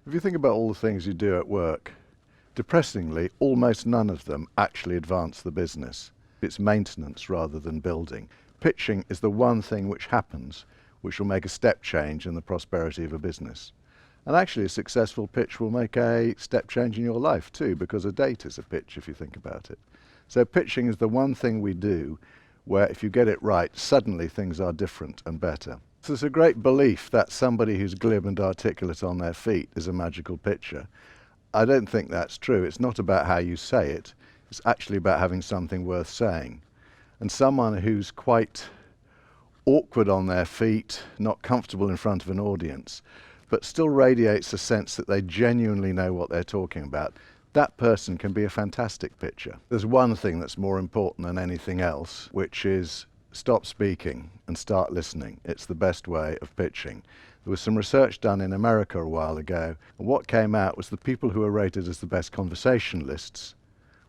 If you think about all the things you do at work, depressingly, almost none of them actually advance the business. It's maintenance rather than building. Pitching is the one thing which happens, which will make a step change in the prosperity of a business. And actually a successful pitch will make a step change in your life too, because a date is a pitch if you think about it. So pitching is the one thing we do where if you get it right, suddenly things are different and better. So there's a great belief that somebody who's glib and articulate on their feet is a magical pitcher. I don't think that's true. It's not about how you say it. It's actually about having something worth saying. And someone who's quite awkward on their feet, not comfortable in front of an audience, but still radiates a sense that they genuinely know what they're talking about, that person can be a fantastic pitcher. There's one thing that's more important than anything else, which is stop speaking and start listening. It's the best way of pitching. There was some research done in America a while ago, and what came out was the people who were rated as the best conversationalists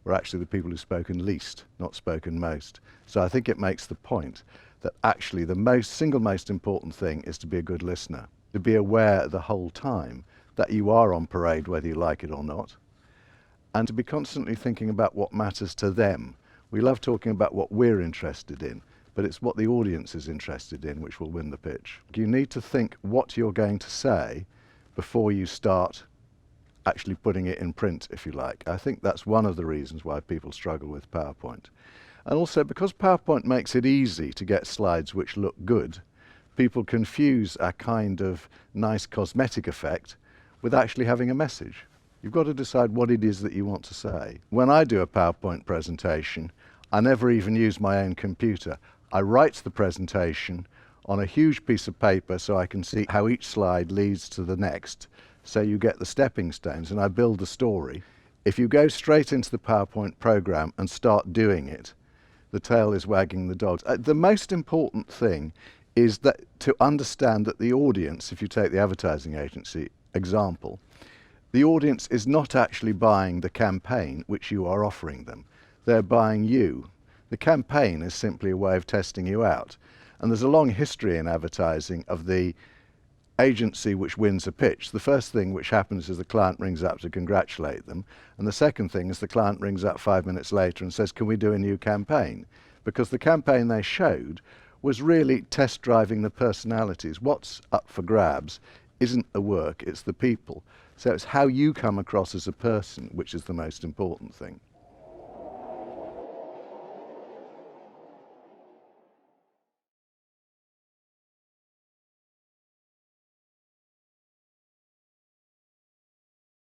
were actually the people who spoken least, not spoken most. So I think it makes the point that actually the single most important thing is to be a good listener, to be aware the whole time that you are on parade whether you like it or not, and to be constantly thinking about what matters to them. We love talking about what we're interested in, but it's what the audience is interested in which will win the pitch. You need to think what you're going to say before you start actually putting it in print, if you like. I think that's one of the reasons why people struggle with PowerPoint. And also because PowerPoint makes it easy to get slides which look good, people confuse a kind of nice cosmetic effect with actually having a message. You've got to decide what it is that you want to say. When I do a PowerPoint presentation, I never even use my own computer. I write the presentation on a huge piece of paper so I can see how each slide leads to the next. So you get the stepping stones and I build the story. If you go straight into the PowerPoint program and start doing it, the tail is wagging the dog. The most important thing is that to understand that the audience, if you take the advertising agency example, the audience is not actually buying the campaign which you are offering them. They're buying you. The campaign is simply a way of testing you out. And there's a long history in advertising of the agency which wins a pitch. The first thing which happens is the client rings up to congratulate them. And the second thing is the client rings up 5 minutes later and says, can we do a new campaign? Because the campaign they showed was really test driving the personalities. What's up for grabs isn't the work, it's the people. So it's how you come across as a person which is the most important thing.